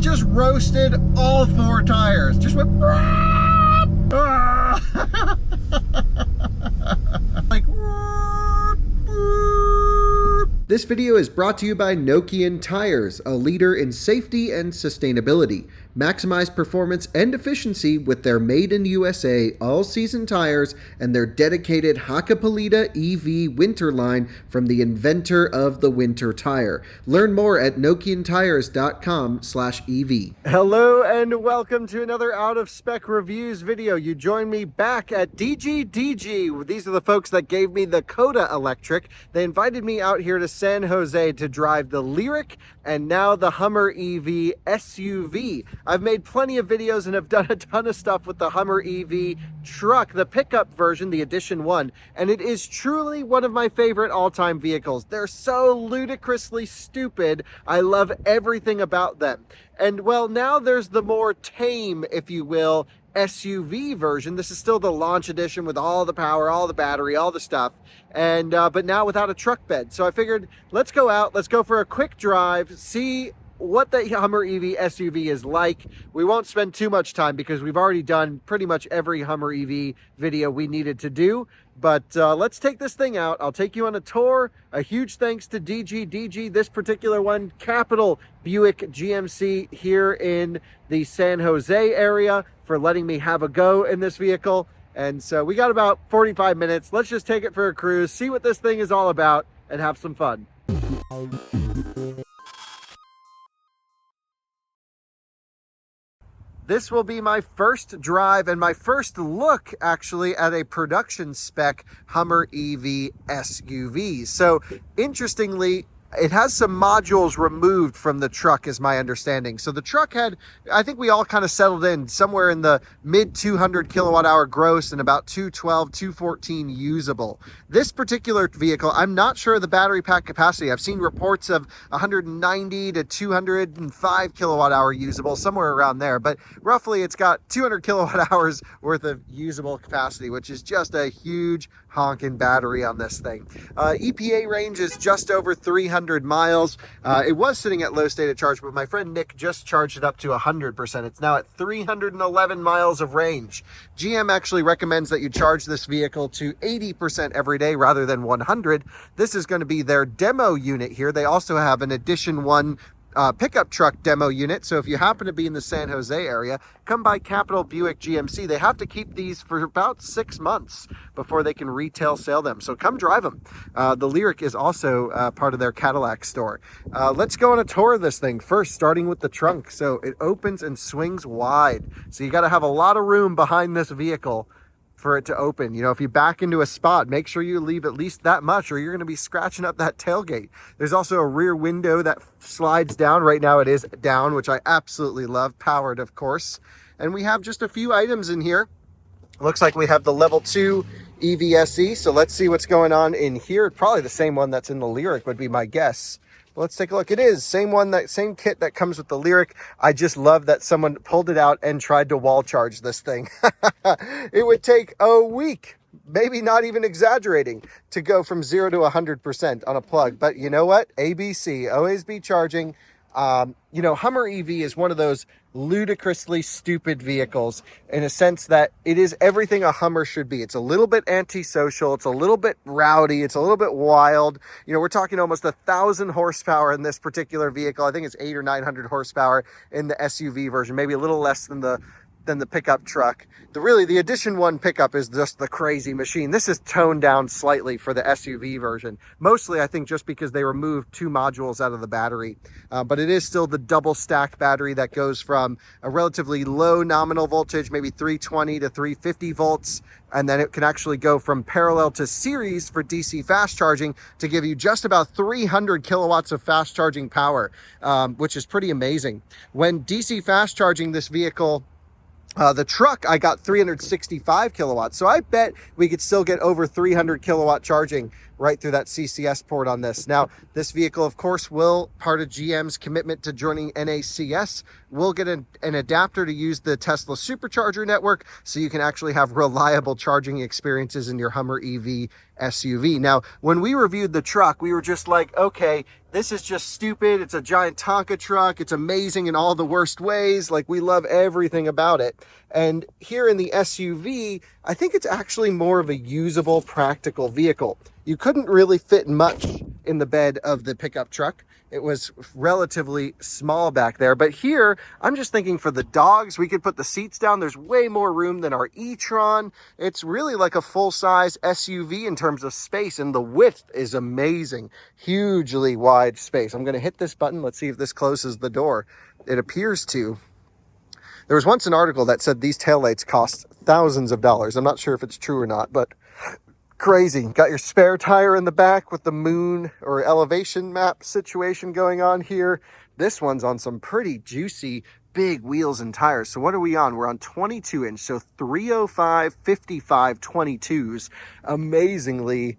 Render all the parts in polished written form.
just roasted all 4 tires. Just went like. This video is brought to you by Nokian Tires, a leader in safety and sustainability. Maximize performance and efficiency with their made in USA all-season tires and their dedicated Hakkapeliitta EV winter line from the inventor of the winter tire. Learn more at nokiantires.com/EV. Hello and welcome to another Out of Spec Reviews video. You join me back at DGDG. These are the folks that gave me the Coda Electric. They invited me out here to San Jose to drive the Lyriq and now the Hummer EV SUV. I've made plenty of videos and have done a ton of stuff with the Hummer EV truck, the pickup version, the Edition 1, and it is truly one of my favorite all-time vehicles. They're so ludicrously stupid. I love everything about them. And well, now there's the more tame, if you will, SUV version. This is still the launch edition with all the power, all the battery, all the stuff, and but now without a truck bed. So I figured, let's go out, let's go for a quick drive, see what the Hummer EV SUV is like. We won't spend too much time because we've already done pretty much every Hummer EV video we needed to do. But let's take this thing out. I'll take you on a tour. A huge thanks to DGDG, this particular one, Capital Buick GMC here in the San Jose area, for letting me have a go in this vehicle. And so we got about 45 minutes. Let's just take it for a cruise, see what this thing is all about, and have some fun. This will be my first drive and my first look, actually, at a production spec Hummer EV SUV. So, interestingly, it has some modules removed from the truck, is my understanding. So the truck had, I think we all kind of settled in somewhere in the mid 200 kilowatt hour gross and about 212, 214 usable. This particular vehicle, I'm not sure of the battery pack capacity. I've seen reports of 190 to 205 kilowatt hour usable, somewhere around there. But roughly it's got 200 kilowatt hours worth of usable capacity, which is just a huge honking battery on this thing. EPA range is just over 300 miles. It was sitting at low state of charge, but my friend Nick just charged it up to 100%. It's now at 311 miles of range. GM actually recommends that you charge this vehicle to 80% every day rather than 100. This is going to be their demo unit here. They also have an Edition 1 pickup truck demo unit. So if you happen to be in the San Jose area, come by Capital Buick GMC. They have to keep these for about 6 months before they can retail sell them. So come drive them. The Lyriq is also part of their Cadillac store. Let's go on a tour of this thing first, starting with the trunk. So it opens and swings wide. So you got to have a lot of room behind this vehicle for it to open. You know, if you back into a spot, make sure you leave at least that much or you're going to be scratching up that tailgate. There's also a rear window that slides down. Right now it is down, which I absolutely love, powered of course. And we have just a few items in here. Looks like we have the level 2 EVSE. So let's see what's going on in here. Probably the same one that's in the Lyriq would be my guess. Let's take a look. It is same kit that comes with the Lyriq. I just love that someone pulled it out and tried to wall charge this thing. It would take a week, maybe not even exaggerating, to go from 0 to 100% on a plug. But you know what? ABC, always be charging. You know, Hummer EV is one of those ludicrously stupid vehicles in a sense that it is everything a Hummer should be. It's a little bit antisocial. It's a little bit rowdy. It's a little bit wild. You know, we're talking almost 1,000 horsepower in this particular vehicle. I think it's 800 or 900 horsepower in the SUV version, maybe a little less than the pickup truck. The Edition 1 pickup is just the crazy machine. This is toned down slightly for the SUV version. Mostly, I think, just because they removed 2 modules out of the battery. But it is still the double stack battery that goes from a relatively low nominal voltage, maybe 320 to 350 volts. And then it can actually go from parallel to series for DC fast charging to give you just about 300 kilowatts of fast charging power, which is pretty amazing. When DC fast charging this vehicle, the truck, I got 365 kilowatts. So I bet we could still get over 300 kilowatt charging right through that CCS port on this. Now, this vehicle, of course, will, part of GM's commitment to joining NACS, will get an adapter to use the Tesla supercharger network, so you can actually have reliable charging experiences in your Hummer EV SUV. Now, when we reviewed the truck, we were just like, okay, this is just stupid. It's a giant Tonka truck. It's amazing in all the worst ways. Like, we love everything about it. And here in the SUV, I think it's actually more of a usable, practical vehicle. You couldn't really fit much in the bed of the pickup truck. It was relatively small back there. But here, I'm just thinking for the dogs, we could put the seats down. There's way more room than our e-tron. It's really like a full-size SUV in terms of space, and the width is amazing. Hugely wide space. I'm going to hit this button. Let's see if this closes the door. It appears to. There was once an article that said these taillights cost thousands of dollars. I'm not sure if it's true or not, but crazy. Got your spare tire in the back with the moon or elevation map situation going on here. This one's on some pretty juicy big wheels and tires. So what are we on? We're on 22 inch. So 305 55 22s. Amazingly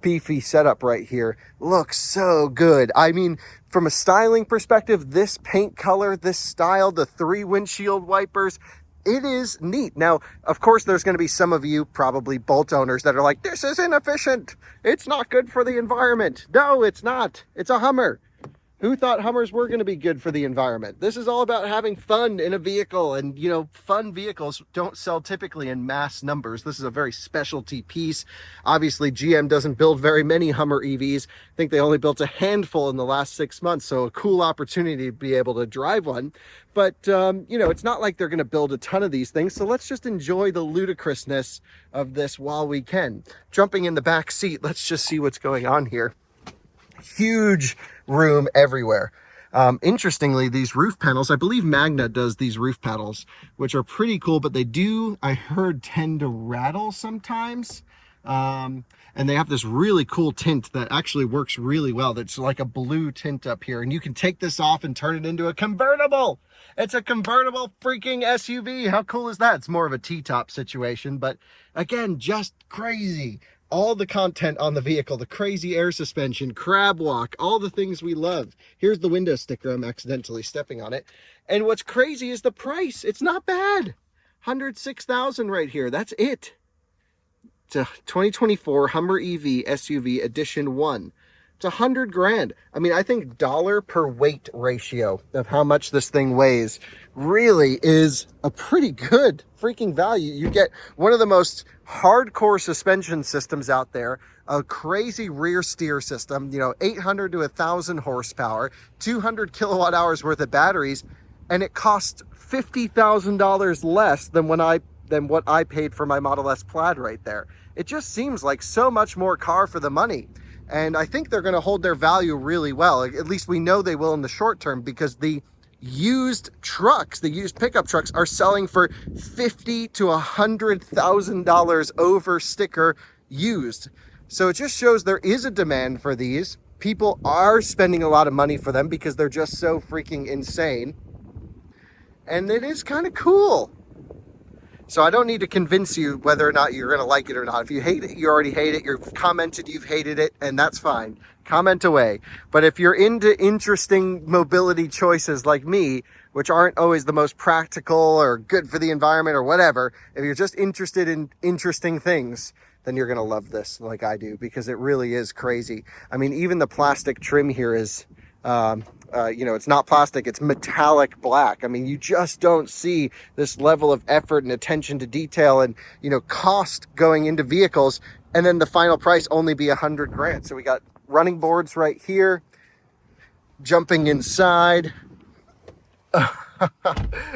beefy setup right here. Looks so good. I mean, from a styling perspective, this paint color, this style, the 3 windshield wipers, it is neat. Now, of course, there's going to be some of you, probably Bolt owners, that are like, this is inefficient. It's not good for the environment. No, it's not. It's a Hummer. Who thought Hummers were going to be good for the environment? This is all about having fun in a vehicle, and you know, fun vehicles don't sell typically in mass numbers. This is a very specialty piece. Obviously, GM doesn't build very many Hummer EVs. I think they only built a handful in the last 6 months, so a cool opportunity to be able to drive one. But, you know, it's not like they're going to build a ton of these things, so let's just enjoy the ludicrousness of this while we can. Jumping in the back seat, let's just see what's going on here. Huge room everywhere. Interestingly, these roof panels, I believe Magna does these roof panels, which are pretty cool, but they do, I heard, tend to rattle sometimes. And they have this really cool tint that actually works really well. That's like a blue tint up here, and you can take this off and turn it into a convertible. It's a convertible freaking SUV. How cool is that? It's more of a T-top situation, but again, just crazy. All the content on the vehicle, the crazy air suspension, crab walk, all the things we love. Here's the window sticker. I'm accidentally stepping on it. And what's crazy is the price. It's not bad. $106,000 right here. That's it. It's a 2024 Hummer EV SUV Edition 1. It's $100 grand. I mean, I think dollar per weight ratio of how much this thing weighs really is a pretty good freaking value. You get one of the most hardcore suspension systems out there, a crazy rear steer system, you know, 800 to 1,000 horsepower, 200 kilowatt hours worth of batteries, and it costs $50,000 less than what I paid for my Model S Plaid right there. It just seems like so much more car for the money. And I think they're going to hold their value really well. At least we know they will in the short term, because the used trucks, the used pickup trucks, are selling for $50,000 to $100,000 over sticker used. So it just shows there is a demand for these. People are spending a lot of money for them because they're just so freaking insane. And it is kind of cool. So I don't need to convince you whether or not you're going to like it or not. If you hate it, you already hate it. You've commented, you've hated it, and that's fine. Comment away. But if you're into interesting mobility choices like me, which aren't always the most practical or good for the environment or whatever, if you're just interested in interesting things, then you're going to love this like I do, because it really is crazy. I mean, even the plastic trim here is... you know, it's not plastic, it's metallic black. I mean, you just don't see this level of effort and attention to detail and, you know, cost going into vehicles, and then the final price only be $100 grand. So we got running boards right here, jumping inside.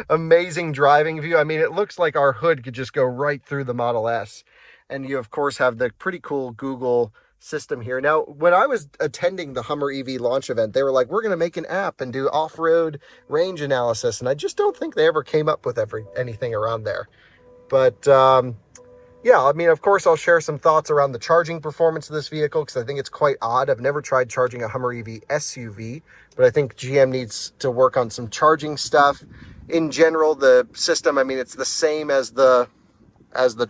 Amazing driving view. I mean, it looks like our hood could just go right through the Model S. And you, of course, have the pretty cool Google system here. Now, when I was attending the Hummer EV launch event, they were like, we're going to make an app and do off-road range analysis. And I just don't think they ever came up with anything around there. But yeah, I mean, of course, I'll share some thoughts around the charging performance of this vehicle, because I think it's quite odd. I've never tried charging a Hummer EV SUV, but I think GM needs to work on some charging stuff. In general, the system, I mean, it's the same as the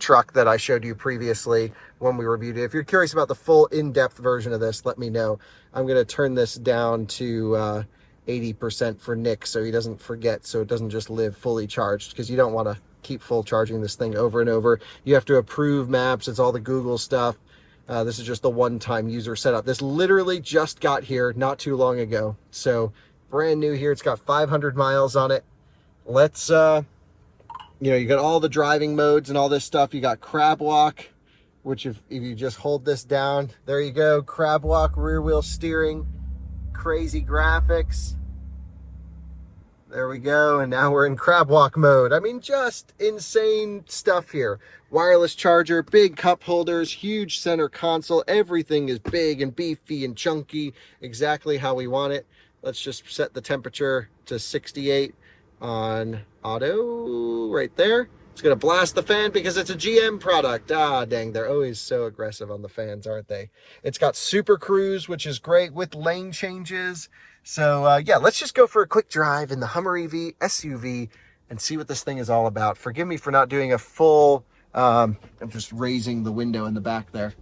truck that I showed you previously, when we reviewed it. If you're curious about the full in-depth version of this, let me know. I'm going to turn this down to 80% for Nick so he doesn't forget, so it doesn't just live fully charged, because you don't want to keep full charging this thing over and over. You have to approve maps. It's all the Google stuff. This is just the one-time user setup. This literally just got here not too long ago. So brand new here. It's got 500 miles on it. Let's, you got all the driving modes and all this stuff. You got crab walk, which if you just hold this down, there you go. Crab walk, rear wheel steering, crazy graphics. There we go, and now we're in crab walk mode. I mean, just insane stuff here. Wireless charger, big cup holders, huge center console. Everything is big and beefy and chunky, exactly how we want it. Let's just set the temperature to 68 on auto right there. It's gonna blast the fan because it's a GM product. Ah, dang, they're always so aggressive on the fans, aren't they? It's got Super Cruise, which is great with lane changes. So yeah, let's just go for a quick drive in the Hummer EV SUV and see what this thing is all about. Forgive me for not doing a full, I'm just raising the window in the back there.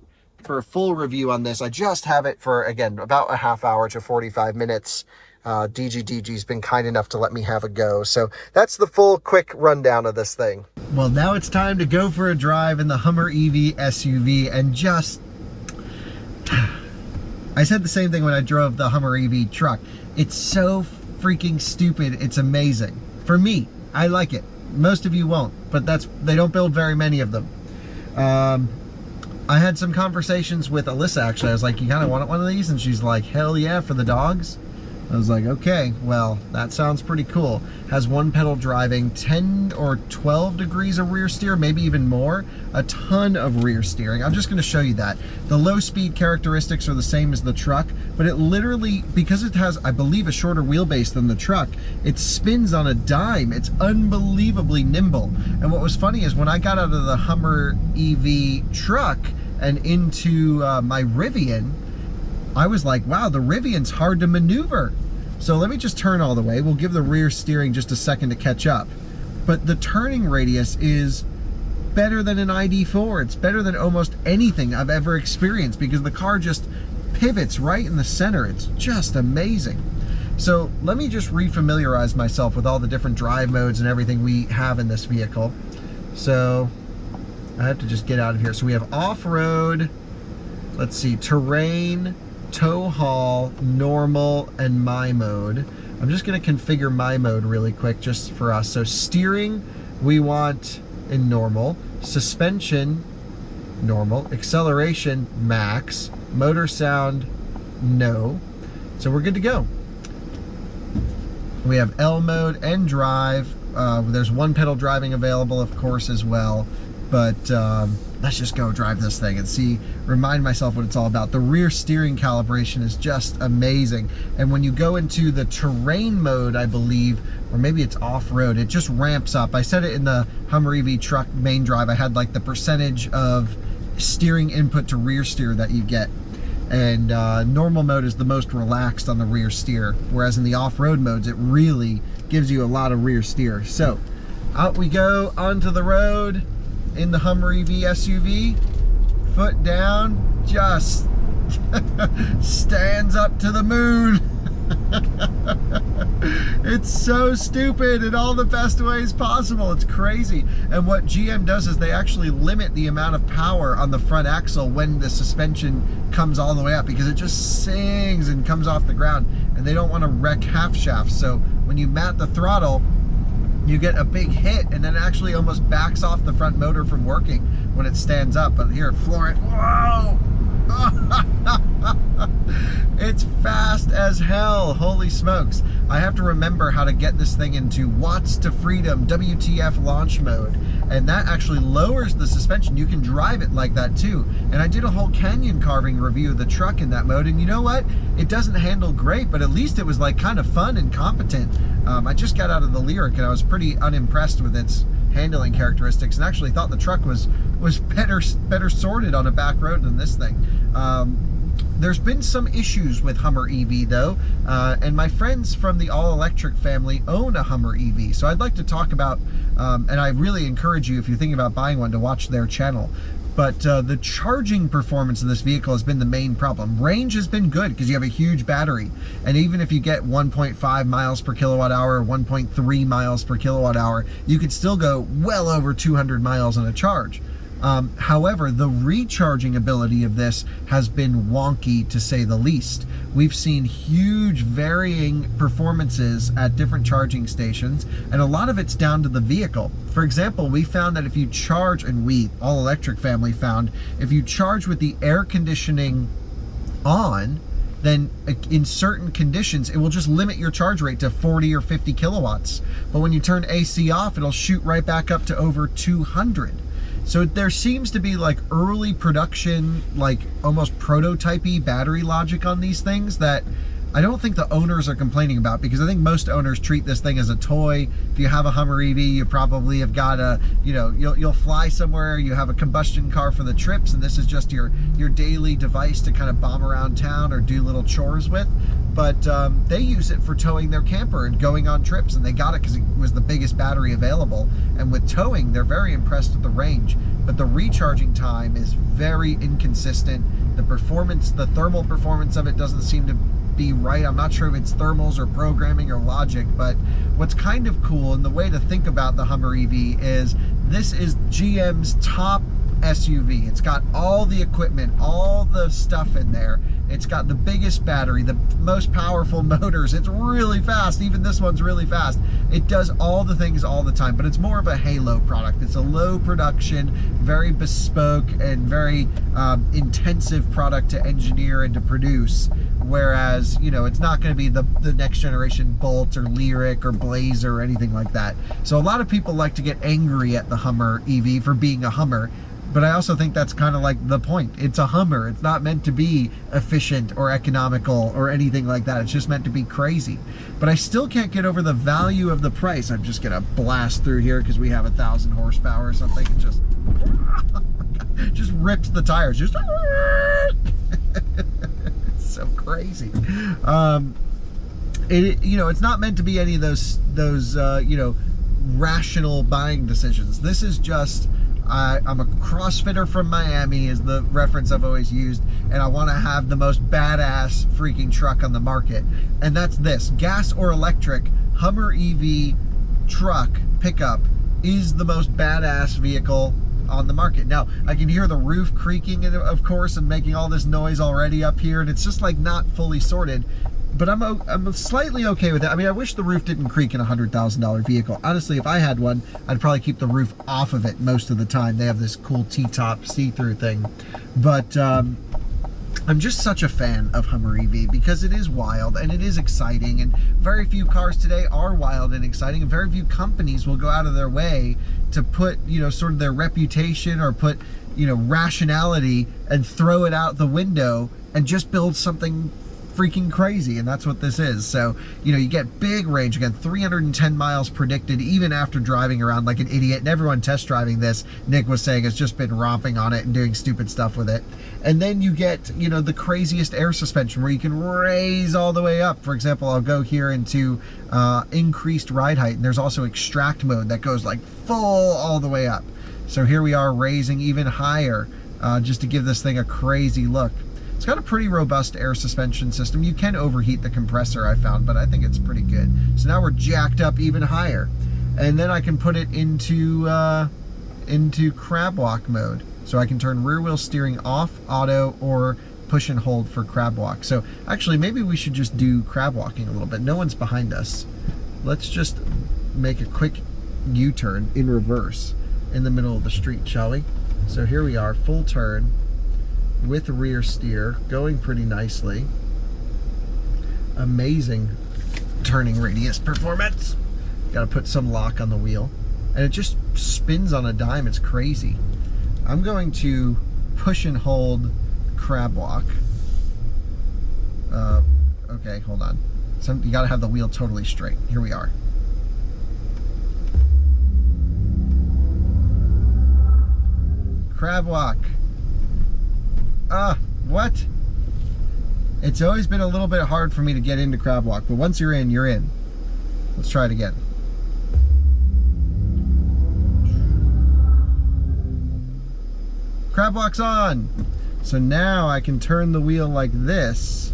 For a full review on this, I just have it for, again, about a half hour to 45 minutes. DGDG's been kind enough to let me have a go. So that's the full quick rundown of this thing. Well, now it's time to go for a drive in the Hummer EV SUV and just... I said the same thing when I drove the Hummer EV truck. It's so freaking stupid. It's amazing. For me, I like it. Most of you won't, but they don't build very many of them. I had some conversations with Alyssa, actually. I was like, you kind of want one of these? And she's like, hell yeah, for the dogs. I was like, okay, well, that sounds pretty cool. Has one pedal driving, 10 or 12 degrees of rear steer, maybe even more. A ton of rear steering. I'm just gonna show you that. The low speed characteristics are the same as the truck, but it literally, because it has, I believe, a shorter wheelbase than the truck, it spins on a dime. It's unbelievably nimble. And what was funny is when I got out of the Hummer EV truck and into my Rivian, I was like, wow, the Rivian's hard to maneuver. So let me just turn all the way. We'll give the rear steering just a second to catch up. But the turning radius is better than an ID4. It's better than almost anything I've ever experienced because the car just pivots right in the center. It's just amazing. So let me just refamiliarize myself with all the different drive modes and everything we have in this vehicle. So I have to just get out of here. So we have off-road, let's see, terrain, tow haul, normal, and my mode. I'm just going to configure my mode really quick just for us. So steering, we want in normal. Suspension, normal. Acceleration, max. Motor sound, no. So we're good to go. We have L mode and drive. There's one pedal driving available, of course, as well. But let's just go drive this thing and see, remind myself what it's all about. The rear steering calibration is just amazing. And when you go into the terrain mode, I believe, or maybe it's off-road, it just ramps up. I said it in the Hummer EV truck main drive. I had like the percentage of steering input to rear steer that you get. And normal mode is the most relaxed on the rear steer. Whereas in the off-road modes, it really gives you a lot of rear steer. So out we go onto the road in the Hummer EV SUV, foot down, just stands up to the moon. It's so stupid in all the best ways possible. It's crazy. And what GM does is they actually limit the amount of power on the front axle when the suspension comes all the way up, because it just sings and comes off the ground, and they don't want to wreck half shafts. So when you mat the throttle, you get a big hit, and then it actually almost backs off the front motor from working when it stands up. But here, floor it, whoa! It's fast as hell, holy smokes. I have to remember how to get this thing into Watts to Freedom, WTF launch mode, and that actually lowers the suspension. You can drive it like that too. And I did a whole canyon carving review of the truck in that mode, and you know what? It doesn't handle great, but at least it was like kind of fun and competent. I just got out of the Lyriq and I was pretty unimpressed with its handling characteristics, and actually thought the truck was better sorted on a back road than this thing. There's been some issues with Hummer EV though, and my friends from the all-electric family own a Hummer EV, so I'd like to talk about, and I really encourage you, if you're thinking about buying one, to watch their channel. But the charging performance of this vehicle has been the main problem. Range has been good because you have a huge battery. And even if you get 1.5 miles per kilowatt hour, 1.3 miles per kilowatt hour, you could still go well over 200 miles on a charge. However, the recharging ability of this has been wonky, to say the least. We've seen huge varying performances at different charging stations, and a lot of it's down to the vehicle. For example, we found that if you charge, and we, All Electric family, found if you charge with the air conditioning on, then in certain conditions, it will just limit your charge rate to 40 or 50 kilowatts. But when you turn AC off, it'll shoot right back up to over 200. So there seems to be like early production, like almost prototypey battery logic on these things that I don't think the owners are complaining about, because I think most owners treat this thing as a toy. If you have a Hummer EV, you probably have got a, you know, you'll fly somewhere, you have a combustion car for the trips, and this is just your daily device to kind of bomb around town or do little chores with. But they use it for towing their camper and going on trips, and they got it because it was the biggest battery available. And with towing, they're very impressed with the range, but the recharging time is very inconsistent. The performance, the thermal performance of it doesn't seem to be right. I'm not sure if it's thermals or programming or logic, but what's kind of cool, and the way to think about the Hummer EV is this is GM's top SUV. It's got all the equipment, all the stuff in there. It's got the biggest battery, the most powerful motors. It's really fast. Even this one's really fast. It does all the things all the time, but it's more of a halo product. It's a low production, very bespoke and very intensive product to engineer and to produce. Whereas, you know, it's not going to be the next generation Bolt or Lyriq or Blazer or anything like that. So a lot of people like to get angry at the Hummer EV for being a Hummer. But I also think that's kind of like the point. It's a Hummer. It's not meant to be efficient or economical or anything like that. It's just meant to be crazy. But I still can't get over the value of the price. I'm just going to blast through here because we have 1,000 horsepower or something. It just rips the tires. Just it's so crazy. You know, it's not meant to be any of those you know, rational buying decisions. This is just, I'm a CrossFitter from Miami is the reference I've always used, and I want to have the most badass freaking truck on the market. And that's this. Gas or electric, Hummer EV truck pickup is the most badass vehicle on the market. Now, I can hear the roof creaking, of course, and making all this noise already up here, and it's just like not fully sorted. But I'm slightly okay with it. I mean, I wish the roof didn't creak in a $100,000 vehicle. Honestly, if I had one, I'd probably keep the roof off of it most of the time. They have this cool T-top see-through thing. But I'm just such a fan of Hummer EV because it is wild and it is exciting. And very few cars today are wild and exciting. And very few companies will go out of their way to put, you know, sort of their reputation or put, you know, rationality and throw it out the window and just build something freaking crazy. And that's what this is. So, you know, you get big range, again, 310 miles predicted even after driving around like an idiot. And everyone test driving this, Nick was saying, has just been romping on it and doing stupid stuff with it. And then you get, you know, the craziest air suspension where you can raise all the way up. For example, I'll go here into increased ride height, and there's also extract mode that goes like full all the way up. So here we are raising even higher just to give this thing a crazy look. It's got a pretty robust air suspension system. You can overheat the compressor, I found, but I think it's pretty good. So now we're jacked up even higher. And then I can put it into crab walk mode. So I can turn rear wheel steering off, auto, or push and hold for crab walk. So actually, maybe we should just do crab walking a little bit. No one's behind us. Let's just make a quick U-turn in reverse in the middle of the street, shall we? So here we are, full turn with rear steer, going pretty nicely. Amazing turning radius performance. Got to put some lock on the wheel, and it just spins on a dime. It's crazy. I'm going to push and hold crab walk. Okay, hold on. You got to have the wheel totally straight. Here we are. Crab walk. What? It's always been a little bit hard for me to get into crab walk, but once you're in, you're in. Let's try it again. crab walk's on. So now I can turn the wheel like this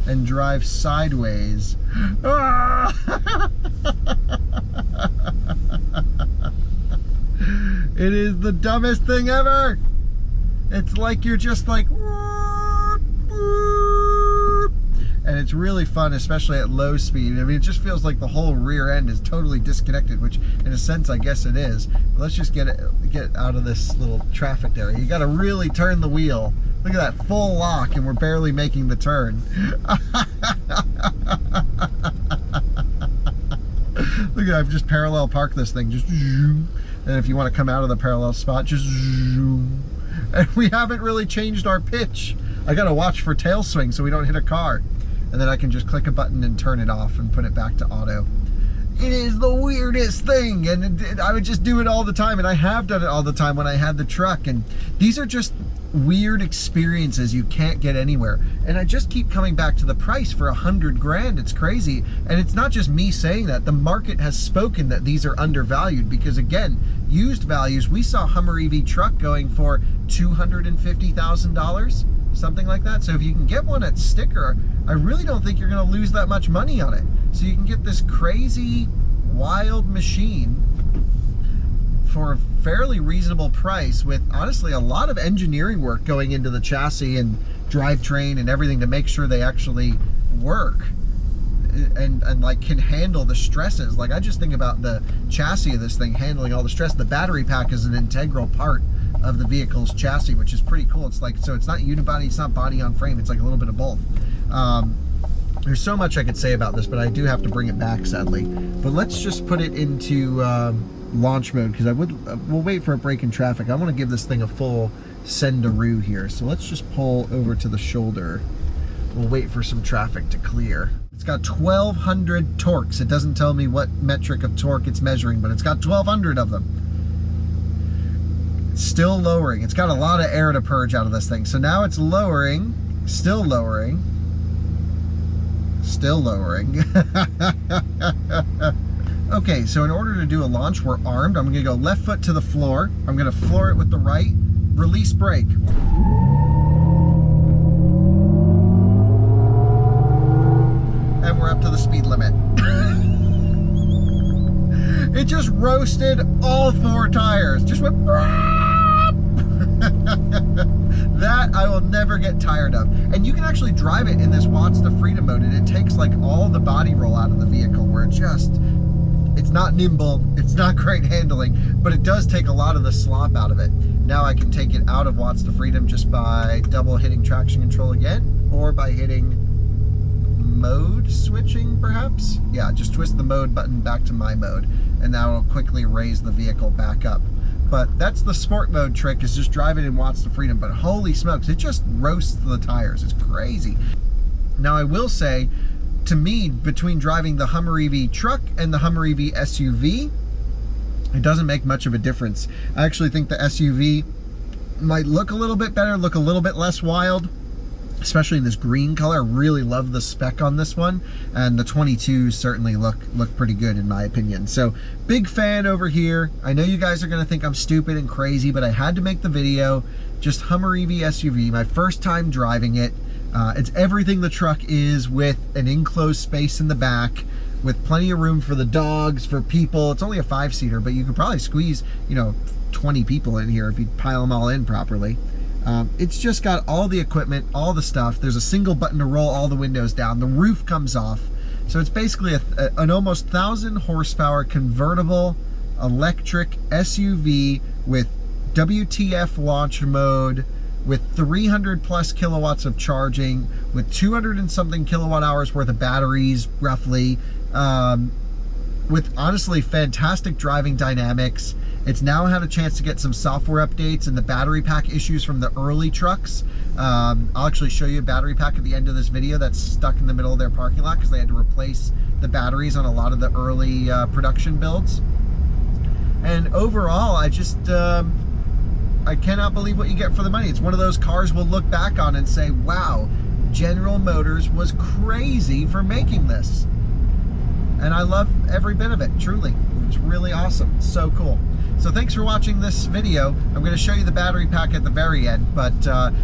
and drive sideways. It is the dumbest thing ever. It's like you're just like, and it's really fun, especially at low speed. I mean, it just feels like the whole rear end is totally disconnected, which in a sense, I guess it is. But let's just get out of this little traffic area. You got to really turn the wheel. Look at that, full lock, and we're barely making the turn. Look at that, I've just parallel parked this thing, just zoom. And if you want to come out of the parallel spot, just zoom. And we haven't really changed our pitch. I gotta watch for tail swing so we don't hit a car. And then I can just click a button and turn it off and put it back to auto. It is the weirdest thing, and I would just do it all the time, and I have done it all the time when I had the truck, and these are just weird experiences you can't get anywhere. And I just keep coming back to the price for $100 grand. It's crazy. And it's not just me saying that. The market has spoken that these are undervalued, because again, used values, we saw Hummer EV truck going for $250,000, something like that. So if you can get one at sticker, I really don't think you're going to lose that much money on it. So you can get this crazy, wild machine for a fairly reasonable price, with honestly a lot of engineering work going into the chassis and drivetrain and everything to make sure they actually work and like can handle the stresses. Like, I just think about the chassis of this thing handling all the stress. The battery pack is an integral part of the vehicle's chassis, which is pretty cool. It's like, so it's not unibody, it's not body on frame, it's like a little bit of both. There's so much I could say about this, but I do have to bring it back, sadly. But let's just put it into launch mode, because we'll wait for a break in traffic. I want to give this thing a full send-a-roo here. So let's just pull over to the shoulder. We'll wait for some traffic to clear. It's got 1,200 torques. It doesn't tell me what metric of torque it's measuring, but it's got 1,200 of them. It's still lowering. It's got a lot of air to purge out of this thing. So now it's lowering, still lowering, still lowering. Okay, so in order to do a launch, we're armed. I'm gonna go left foot to the floor. I'm gonna floor it with the right, release brake. And we're up to the speed limit. It just roasted all 4 tires. Just went. That I will never get tired of. And you can actually drive it in this Watts to Freedom mode, and it takes like all the body roll out of the vehicle, where it just, it's not nimble, it's not great handling, but it does take a lot of the slop out of it. Now I can take it out of Watts to Freedom just by double hitting traction control again, or by hitting mode switching, perhaps? Yeah, just twist the mode button back to my mode, and that will quickly raise the vehicle back up. But that's the sport mode trick, is just drive it in Watts to Freedom. But holy smokes, it just roasts the tires. It's crazy. Now I will say, to me, between driving the Hummer EV truck and the Hummer EV SUV, it doesn't make much of a difference. I actually think the SUV might look a little bit better, look a little bit less wild, especially in this green color. I really love the spec on this one, and the 22s certainly look pretty good in my opinion. So big fan over here. I know you guys are gonna think I'm stupid and crazy, but I had to make the video. Just Hummer EV SUV, my first time driving it. It's everything the truck is, with an enclosed space in the back, with plenty of room for the dogs, for people. It's only a 5-seater, but you could probably squeeze, 20 people in here if you pile them all in properly. It's just got all the equipment, all the stuff. There's a single button to roll all the windows down. The roof comes off. So it's basically an almost 1,000 horsepower convertible electric SUV with WTF launch mode, with 300 plus kilowatts of charging, with 200 and something kilowatt hours worth of batteries, roughly, with honestly fantastic driving dynamics. It's now had a chance to get some software updates and the battery pack issues from the early trucks. I'll actually show you a battery pack at the end of this video that's stuck in the middle of their parking lot because they had to replace the batteries on a lot of the early production builds. And overall, I just, I cannot believe what you get for the money. It's one of those cars we'll look back on and say, wow, General Motors was crazy for making this. And I love every bit of it, truly. It's really awesome. It's so cool. So thanks for watching this video. I'm going to show you the battery pack at the very end, but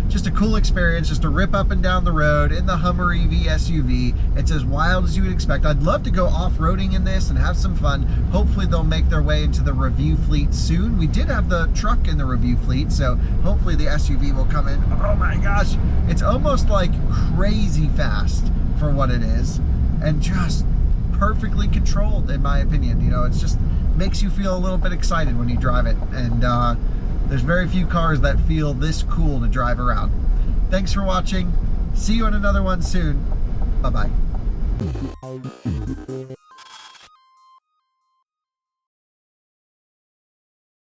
just a cool experience, just to rip up and down the road in the Hummer EV SUV. It's as wild as you would expect. I'd love to go off-roading in this and have some fun. Hopefully they'll make their way into the review fleet soon. We did have the truck in the review fleet, so hopefully the SUV will come in. Oh my gosh, it's almost like crazy fast for what it is, and just perfectly controlled in my opinion. You know, it's just makes you feel a little bit excited when you drive it, and there's very few cars that feel this cool to drive around. Thanks for watching. See you in another one soon. Bye-bye.